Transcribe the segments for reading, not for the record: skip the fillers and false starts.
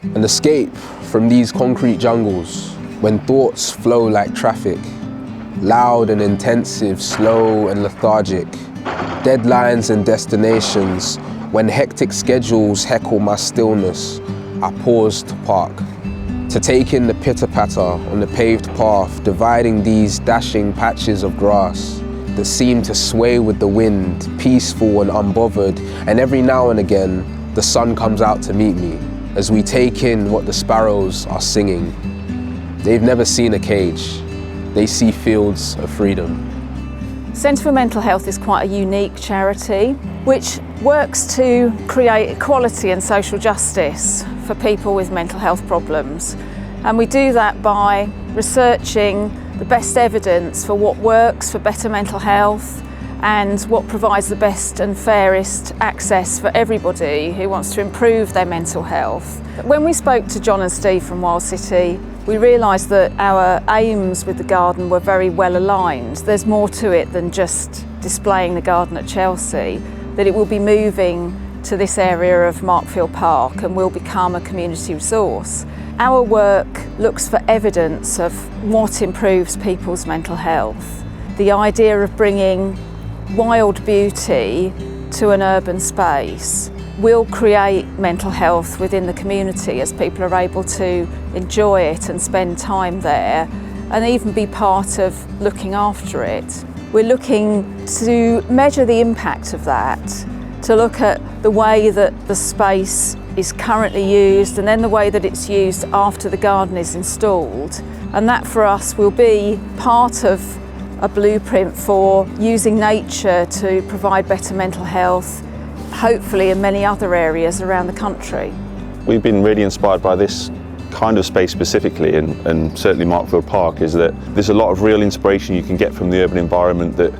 An escape from these concrete jungles when thoughts flow like traffic, loud and intensive, slow and lethargic. Deadlines and destinations, when hectic schedules heckle my stillness, I pause to park, to take in the pitter-patter on the paved path, dividing these dashing patches of grass that seem to sway with the wind, peaceful and unbothered, and every now and again, the sun comes out to meet me as we take in what the sparrows are singing. They've never seen a cage, they see fields of freedom. Centre for Mental Health is quite a unique charity which works to create equality and social justice for people with mental health problems. And we do that by researching the best evidence for what works for better mental health and what provides the best and fairest access for everybody who wants to improve their mental health. When we spoke to John and Steve from Wild City, we realised that our aims with the garden were very well aligned. There's more to it than just displaying the garden at Chelsea, that it will be moving to this area of Markfield Park and will become a community resource. Our work looks for evidence of what improves people's mental health. The idea of bringing wild beauty to an urban space will create mental health within the community as people are able to enjoy it and spend time there and even be part of looking after it. We're looking to measure the impact of that, to look at the way that the space is currently used and then the way that it's used after the garden is installed. And that for us will be part of a blueprint for using nature to provide better mental health, hopefully in many other areas around the country. We've been really inspired by this kind of space specifically, and certainly Markfield Park, is that there's a lot of real inspiration you can get from the urban environment that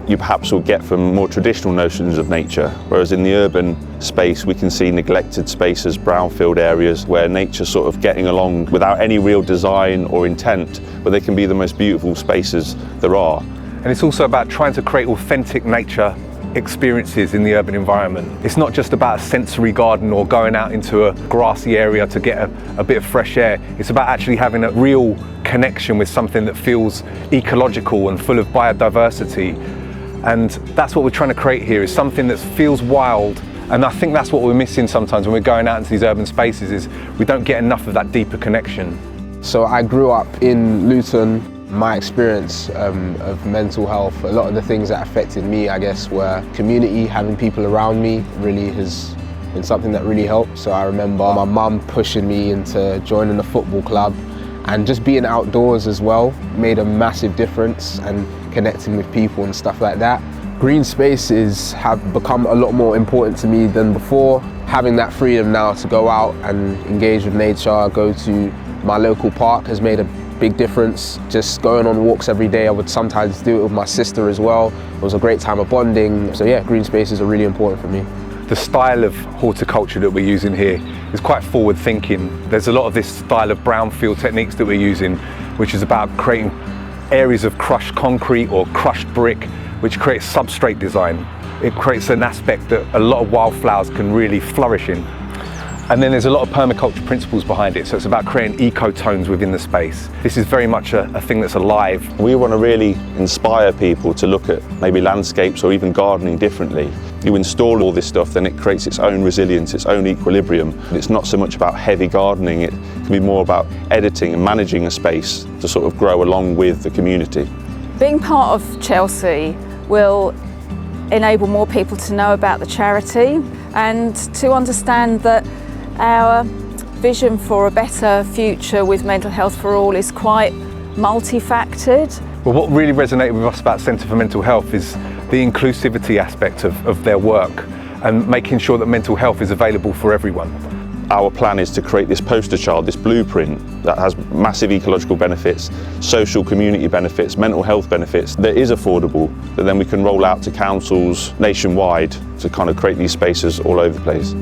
you perhaps will get from more traditional notions of nature, whereas in the urban space we can see neglected spaces, brownfield areas where nature's sort of getting along without any real design or intent, but they can be the most beautiful spaces there are. And it's also about trying to create authentic nature experiences in the urban environment. It's not just about a sensory garden or going out into a grassy area to get a bit of fresh air. It's about actually having a real connection with something that feels ecological and full of biodiversity. And that's what we're trying to create here, is something that feels wild. And I think that's what we're missing sometimes when we're going out into these urban spaces, is we don't get enough of that deeper connection. So I grew up in Luton. My experience of mental health, a lot of the things that affected me, I guess, were community. Having people around me really has been something that really helped. So I remember my mum pushing me into joining a football club, and just being outdoors as well made a massive difference, and connecting with people and stuff like that. Green spaces have become a lot more important to me than before. Having that freedom now to go out and engage with nature, go to my local park has made a big difference. Just going on walks every day. I would sometimes do it with my sister as well. It was a great time of bonding. So yeah, green spaces are really important for me. The style of horticulture that we're using here is quite forward thinking. There's a lot of this style of brownfield techniques that we're using, which is about creating areas of crushed concrete or crushed brick, which creates substrate design. It creates an aspect that a lot of wildflowers can really flourish in. And then there's a lot of permaculture principles behind it, so it's about creating ecotones within the space. This is very much a thing that's alive. We want to really inspire people to look at maybe landscapes or even gardening differently. You install all this stuff, then it creates its own resilience, its own equilibrium. It's not so much about heavy gardening, it can be more about editing and managing a space to sort of grow along with the community. Being part of Chelsea will enable more people to know about the charity and to understand that our vision for a better future with mental health for all is quite multifactored. Well, what really resonated with us about Centre for Mental Health is the inclusivity aspect of their work and making sure that mental health is available for everyone. Our plan is to create this poster child, this blueprint that has massive ecological benefits, social community benefits, mental health benefits, that is affordable, that then we can roll out to councils nationwide to kind of create these spaces all over the place.